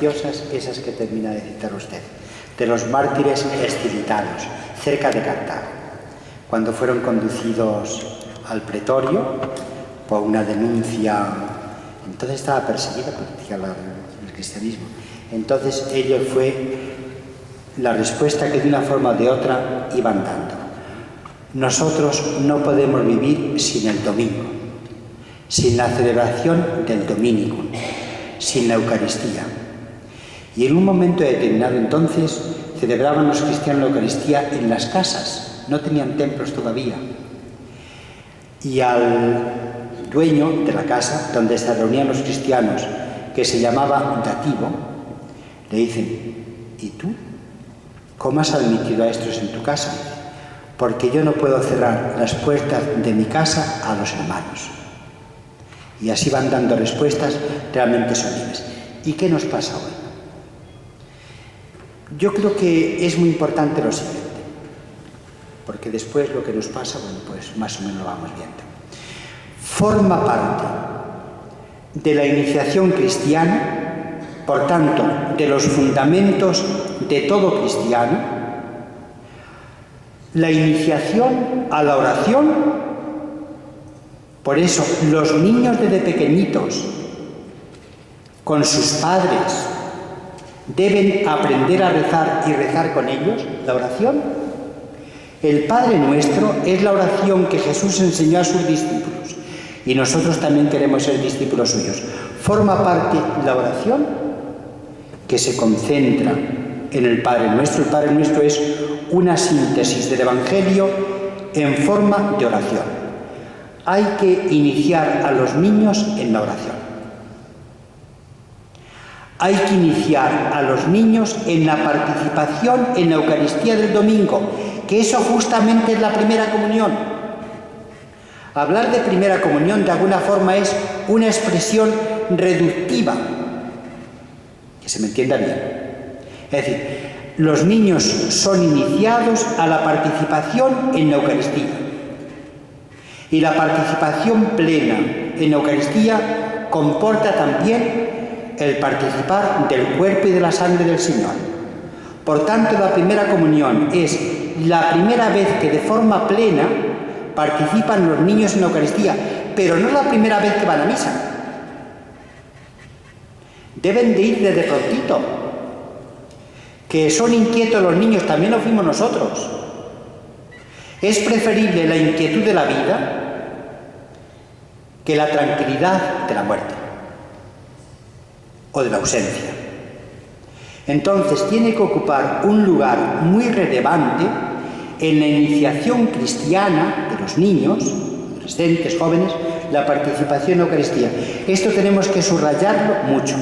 preciosas, esas que termina de citar usted, de los mártires escilitanos, cerca de Cartago, cuando fueron conducidos al pretorio por una denuncia. Entonces estaba perseguida el cristianismo. Entonces ello fue la respuesta que de una forma o de otra iban dando. Nosotros no podemos vivir sin el domingo, sin la celebración del Dominicum, sin la Eucaristía. Y en un momento determinado entonces celebraban los cristianos la Eucaristía en las casas, no tenían templos todavía. Y al dueño de la casa donde se reunían los cristianos, que se llamaba Dativo, le dicen: ¿y tú? ¿Cómo has admitido a estos en tu casa? Porque yo no puedo cerrar las puertas de mi casa a los hermanos. Y así van dando respuestas realmente solemnes. ¿Y qué nos pasa hoy? Yo creo que es muy importante lo siguiente, porque después lo que nos pasa, bueno, pues más o menos lo vamos viendo. Forma parte de la iniciación cristiana, por tanto, de los fundamentos de todo cristiano, la iniciación a la oración. Por eso, los niños desde pequeñitos, con sus padres, deben aprender a rezar y rezar con ellos la oración. El Padre Nuestro es la oración que Jesús enseñó a sus discípulos, y nosotros también queremos ser discípulos suyos. Forma parte la oración que se concentra en el Padre Nuestro. El Padre Nuestro es una síntesis del Evangelio en forma de oración. Hay que iniciar a los niños en la oración. Hay que iniciar a los niños en la participación en la Eucaristía del domingo, que eso justamente es la primera comunión. Hablar de primera comunión de alguna forma es una expresión reductiva, que se me entienda bien. Es decir, los niños son iniciados a la participación en la Eucaristía. Y la participación plena en la Eucaristía comporta también el participar del cuerpo y de la sangre del Señor. Por tanto, la primera comunión es la primera vez que de forma plena participan los niños en la Eucaristía, pero no es la primera vez que van a misa. Deben de ir desde prontito. Que son inquietos los niños, también lo fuimos nosotros. Es preferible la inquietud de la vida que la tranquilidad de la muerte o de la ausencia. Entonces tiene que ocupar un lugar muy relevante en la iniciación cristiana de los niños, adolescentes, jóvenes, la participación en la Eucaristía. Esto tenemos que subrayarlo mucho.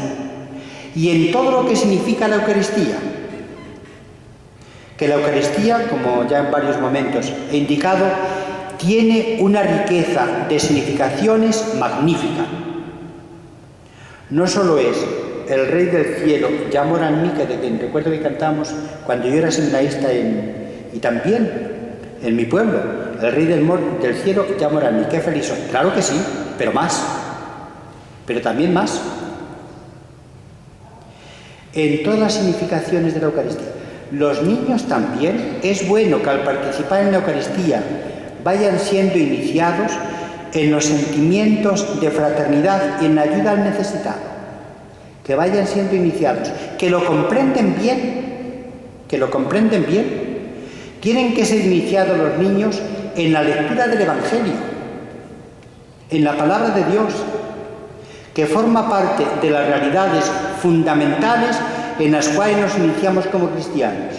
Y en todo lo que significa la Eucaristía, que la Eucaristía, como ya en varios momentos he indicado, tiene una riqueza de significaciones magnífica. No solo es el Rey del Cielo, ya mora en mí, que recuerdo que cantamos cuando yo era seminarista y también en mi pueblo, el Rey del Cielo ya mora en mí, qué feliz soy. Claro que sí, pero más, pero también más. En todas las significaciones de la Eucaristía. Los niños también, es bueno que al participar en la Eucaristía vayan siendo iniciados en los sentimientos de fraternidad y en la ayuda al necesitado. Que vayan siendo iniciados, que lo comprenden bien, Tienen que ser iniciados los niños en la lectura del Evangelio, en la palabra de Dios, que forma parte de las realidades fundamentales en las cuales nos iniciamos como cristianos,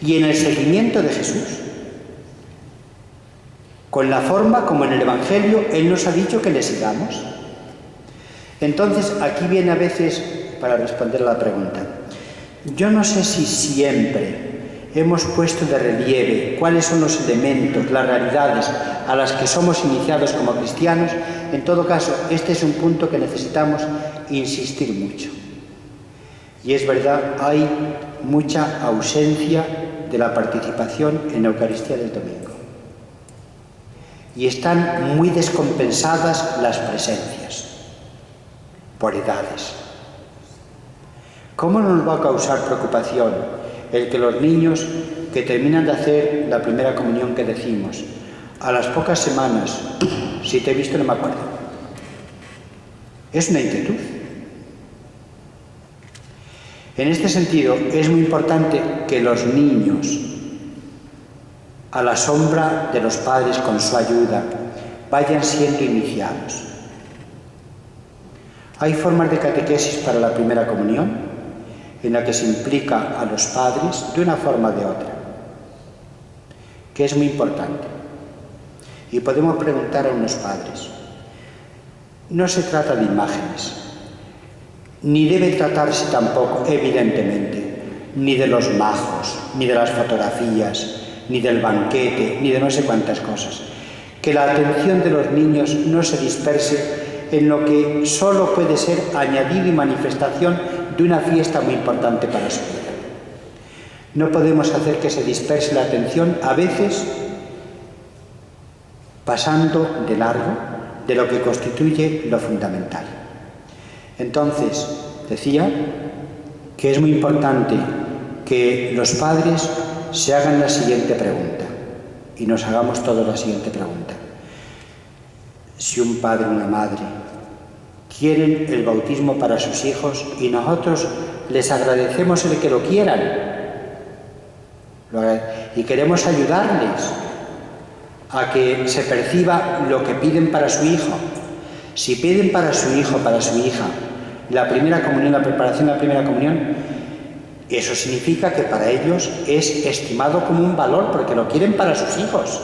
y en el seguimiento de Jesús, con la forma como en el Evangelio Él nos ha dicho que le sigamos. Entonces, aquí viene a veces, para responder a la pregunta, yo no sé si siempre hemos puesto de relieve cuáles son los elementos, las realidades a las que somos iniciados como cristianos. En todo caso, este es un punto que necesitamos insistir mucho. Y es verdad, hay mucha ausencia de la participación en la Eucaristía del domingo. Y están muy descompensadas las presencias, por edades. ¿Cómo no nos va a causar preocupación el que los niños que terminan de hacer la primera comunión que decimos, a las pocas semanas, si te he visto no me acuerdo? Es una inquietud. En este sentido, es muy importante que los niños, a la sombra de los padres con su ayuda, vayan siendo iniciados. Hay formas de catequesis para la primera comunión, en la que se implica a los padres de una forma o de otra, que es muy importante. Y podemos preguntar a unos padres. No se trata de imágenes, ni debe tratarse tampoco, evidentemente, ni de los majos, ni de las fotografías, ni del banquete, ni de no sé cuántas cosas. Que la atención de los niños no se disperse en lo que solo puede ser añadido y manifestación de una fiesta muy importante para su vida. No podemos hacer que se disperse la atención, a veces pasando de largo de lo que constituye lo fundamental. Entonces, decía que es muy importante que los padres se hagan la siguiente pregunta, y nos hagamos todos la siguiente pregunta. Si un padre o una madre quieren el bautismo para sus hijos y nosotros les agradecemos el que lo quieran y queremos ayudarles a que se perciba lo que piden para su hijo. Si piden para su hijo, para su hija, la primera comunión, la preparación de la primera comunión, eso significa que para ellos es estimado como un valor, porque lo quieren para sus hijos.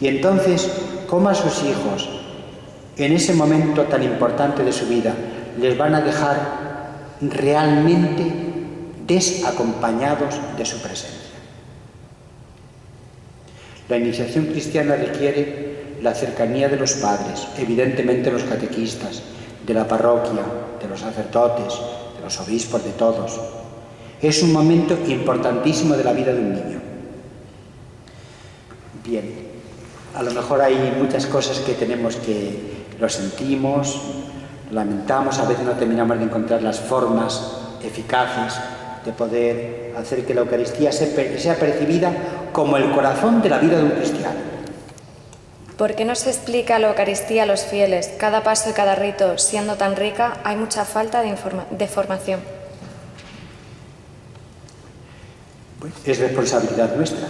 Y entonces, ¿cómo a sus hijos, en ese momento tan importante de su vida, les van a dejar realmente desacompañados de su presencia? La iniciación cristiana requiere la cercanía de los padres, evidentemente los catequistas, de la parroquia, de los sacerdotes, de los obispos, de todos. Es un momento importantísimo de la vida de un niño. Bien, a lo mejor hay muchas cosas que tenemos que lo sentimos, lamentamos, a veces no terminamos de encontrar las formas eficaces de poder hacer que la Eucaristía sea percibida como el corazón de la vida de un cristiano. ¿Por qué no se explica la Eucaristía a los fieles? Cada paso y cada rito, siendo tan rica, hay mucha falta de formación. Pues es responsabilidad nuestra.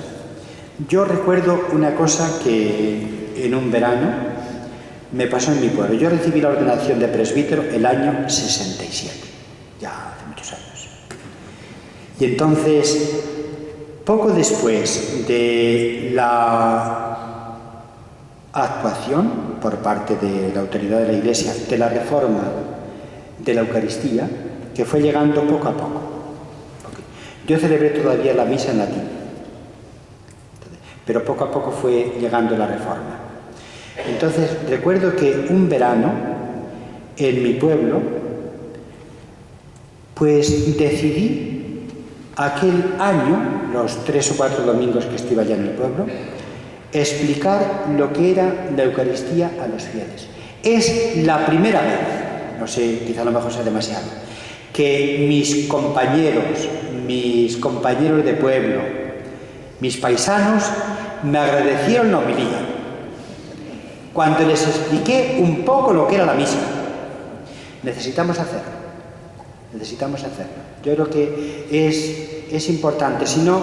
Yo recuerdo una cosa que en un verano me pasó en mi pueblo. Yo recibí la ordenación de presbítero el año 67, ya hace muchos años. Y entonces, poco después de la actuación por parte de la autoridad de la Iglesia de la reforma de la Eucaristía, que fue llegando poco a poco. Yo celebré todavía la misa en latín, pero poco a poco fue llegando la reforma. Entonces, recuerdo que un verano, en mi pueblo, pues decidí aquel año, los 3 o 4 domingos que estuve allá en el pueblo, explicar lo que era la Eucaristía a los fieles. Es la primera vez, no sé, quizá a lo mejor sea demasiado, que mis compañeros de pueblo, mis paisanos, me agradecieron la homilía cuando les expliqué un poco lo que era la misa. Necesitamos hacerlo. Yo creo que es importante, si no,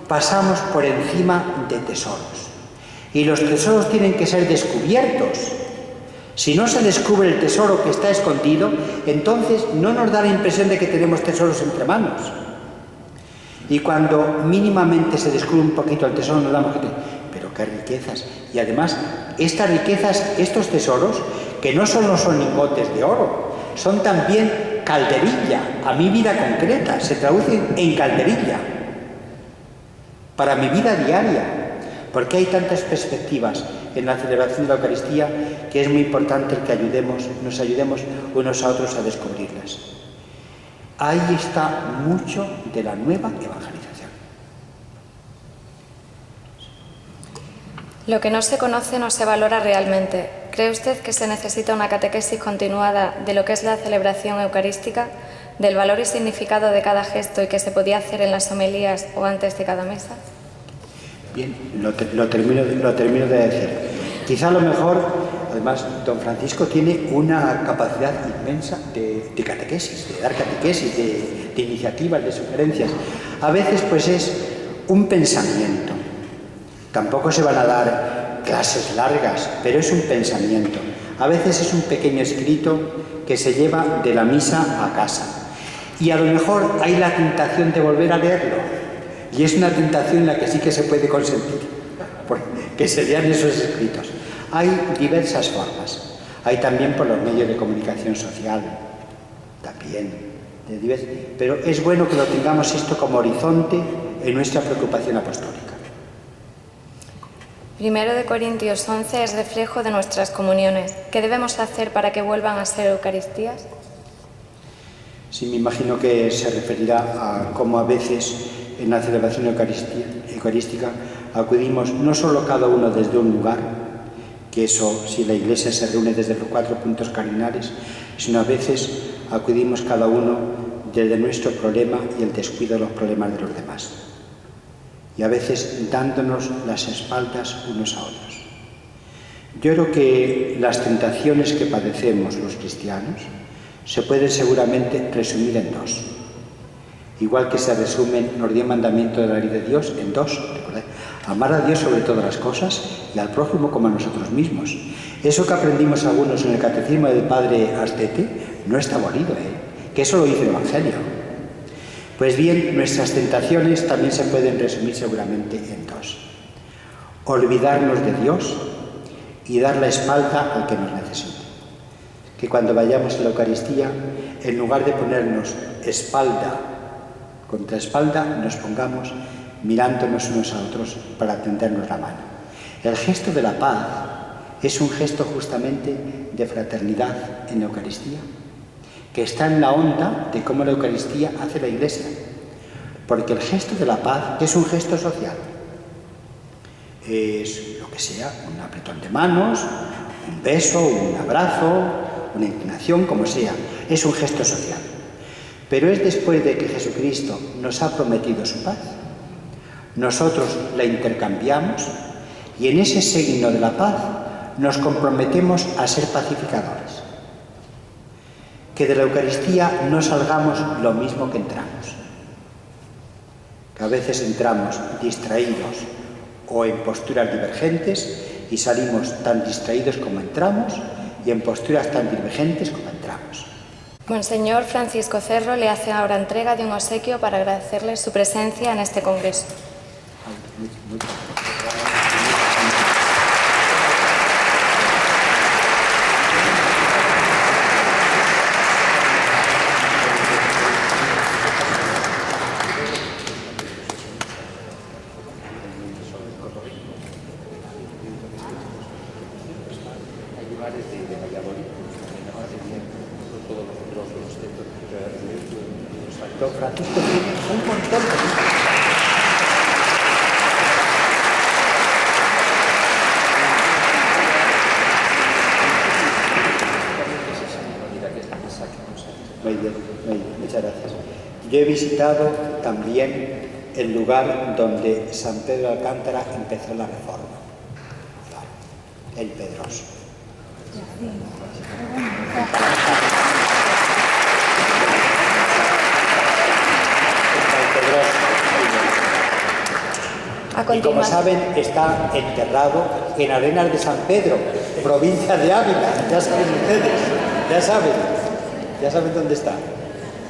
pasamos por encima de tesoros. Y los tesoros tienen que ser descubiertos. Si no se descubre el tesoro que está escondido, entonces no nos da la impresión de que tenemos tesoros entre manos. Y cuando mínimamente se descubre un poquito el tesoro, nos damos cuenta, pero qué riquezas. Y además, estas riquezas, estos tesoros, que no solo son lingotes de oro, son también calderilla a mi vida concreta, se traducen en calderilla para mi vida diaria, porque hay tantas perspectivas en la celebración de la Eucaristía que es muy importante que nos ayudemos unos a otros a descubrirlas. Ahí está mucho de la nueva evangelización. Lo que no se conoce no se valora realmente. ¿Cree usted que se necesita una catequesis continuada de lo que es la celebración eucarística? del valor y significado de cada gesto y que se podía hacer en las homilías o antes de cada misa? Bien, lo termino de decir. Quizá a lo mejor, además, don Francisco tiene una capacidad inmensa de catequesis, de dar catequesis, de iniciativas, de sugerencias. A veces, pues, es un pensamiento. Tampoco se van a dar clases largas, pero es un pensamiento. A veces es un pequeño escrito que se lleva de la misa a casa. Y a lo mejor hay la tentación de volver a leerlo. Y es una tentación en la que sí que se puede consentir, que se lean esos escritos. Hay diversas formas. Hay también por los medios de comunicación social, también. Pero es bueno que lo tengamos esto como horizonte en nuestra preocupación apostólica. 1 Corintios 11 es reflejo de nuestras comuniones. ¿Qué debemos hacer para que vuelvan a ser Eucaristías? Sí, me imagino que se referirá a cómo a veces en la celebración eucarística acudimos no solo cada uno desde un lugar, que eso, si la Iglesia se reúne desde los 4 puntos cardinales, sino a veces acudimos cada uno desde nuestro problema y el descuido de los problemas de los demás. Y a veces dándonos las espaldas unos a otros. Yo creo que las tentaciones que padecemos los cristianos se pueden seguramente resumir en 2. Igual que se resumen los 10 mandamientos de la ley de Dios en 2. ¿Recordad? Amar a Dios sobre todas las cosas y al prójimo como a nosotros mismos. Eso que aprendimos algunos en el catecismo del padre Astete no está abolido, que eso lo dice el Evangelio. Pues bien, nuestras tentaciones también se pueden resumir seguramente en 2. Olvidarnos de Dios y dar la espalda al que nos necesita. Que cuando vayamos a la Eucaristía, en lugar de ponernos espalda contra espalda, nos pongamos mirándonos unos a otros para tendernos la mano. El gesto de la paz es un gesto justamente de fraternidad en la Eucaristía, que está en la onda de cómo la Eucaristía hace la Iglesia. Porque el gesto de la paz, que es un gesto social, es lo que sea, un apretón de manos, un beso, un abrazo, una inclinación, como sea, es un gesto social. Pero es después de que Jesucristo nos ha prometido su paz. Nosotros la intercambiamos y en ese signo de la paz nos comprometemos a ser pacificadores. Que de la Eucaristía no salgamos lo mismo que entramos. Que a veces entramos distraídos o en posturas divergentes y salimos tan distraídos como entramos y en posturas tan divergentes como entramos. Monseñor Francisco Cerro le hace ahora entrega de un obsequio para agradecerle su presencia en este congreso. Don Francisco tiene un montón de libros. Muy bien, muchas gracias. Yo he visitado también el lugar donde San Pedro de Alcántara empezó la reforma, el Pedroso. Y como saben, está enterrado en Arenas de San Pedro, provincia de Ávila. Ya saben ustedes, ya saben dónde está.